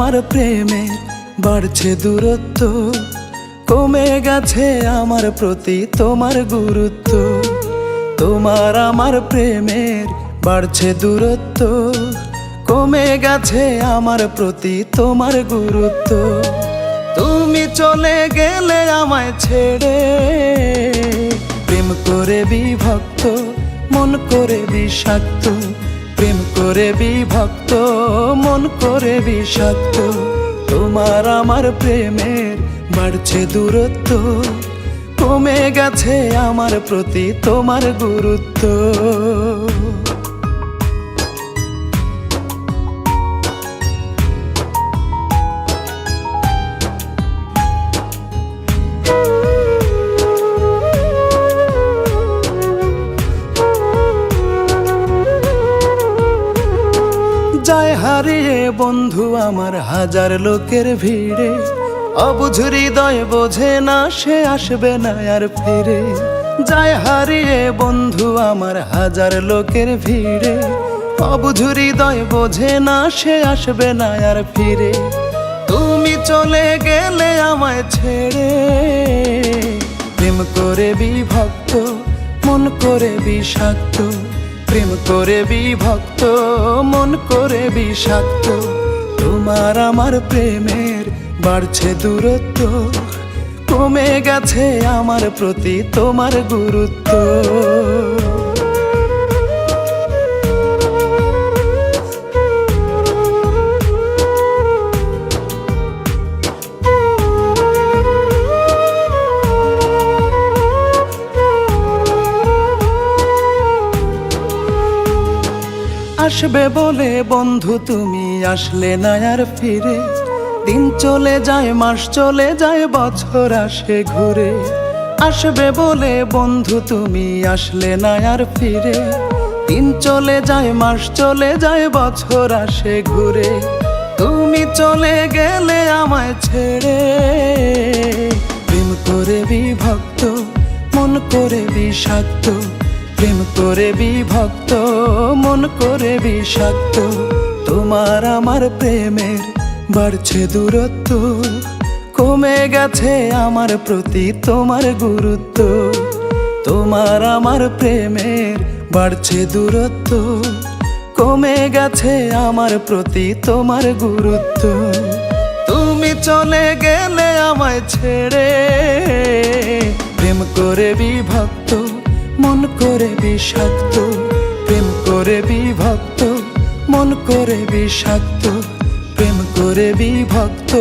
আমার প্রেমের বাড়ছে দূরত্ব, কমে গেছে আমার প্রতি তোমার গুরুত্ব। তোমার আমার প্রেমের বাড়ছে দূরত্ব, কমে গেছে আমার প্রতি তোমার গুরুত্ব। তুমি চলে গেলে আমায় ছেড়ে, প্রেম করে বিভক্ত, মন করে বিষাক্ত। প্রেম করে বিভক্ত, মন করে বিষাক্ত। তোমার আমার প্রেমের বাড়ছে দূরত্ব, কমে গেছে আমার প্রতি তোমার গুরুত্ব। যায় হারিয়ে বন্ধু আমার হাজার লোকের ভিড়ে, অবুঝ হৃদয় বোঝে না সে আসবে না আর ফিরে। যায় হারিয়ে বন্ধু আমার হাজার লোকের ভিড়ে, অবুঝ হৃদয় বোঝে না সে আসবে না আর ফিরে। তুমি চলে গেলে আমায় ছেড়ে, প্রেম করে বিভক্ত, মন করে বিষাক্ত। প্রেম করে বিভক্ত, মন করে বিষাক্ত। তোমার আমার প্রেমের বাড়ছে দূরত্ব, কমে গেছে আমার প্রতি তোমার গুরুত্ব। আসবে বলে বন্ধু তুমি আসলে না আর ফিরে। দিন চলে যায়, মাস চলে যায়, বছর আসে ঘুরে। আসবে বলে বন্ধু তুমি আসলে না আর ফিরে। দিন চলে যায়, মাস চলে যায়, বছর আসে ঘুরে। তুমি চলে গেলে আমায় ছেড়ে, প্রেম করে বিভক্ত, মন করে বিষাক্ত। প্রেম করে বিভক্ত, মন করে বিষাক্ত। তোমার আমার প্রেমের বাড়ছে দূরত্ব, কমে গেছে আমার প্রতি তোমার গুরুত্ব। তোমার আমার প্রেমের বাড়ছে দূরত্ব, কমে গেছে আমার প্রতি তোমার গুরুত্ব। তুমি চলে গেলে আমায় ছেড়ে, প্রেম করে বিভক্ত, মন করে বিষাক্ত। প্রেম করে বিভক্ত, মন করে বিষাক্ত। প্রেম করে বিভক্ত,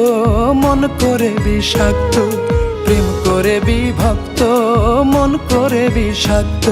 মন করে বিষাক্ত। প্রেম করে বিভক্ত, মন করে বিষাক্ত।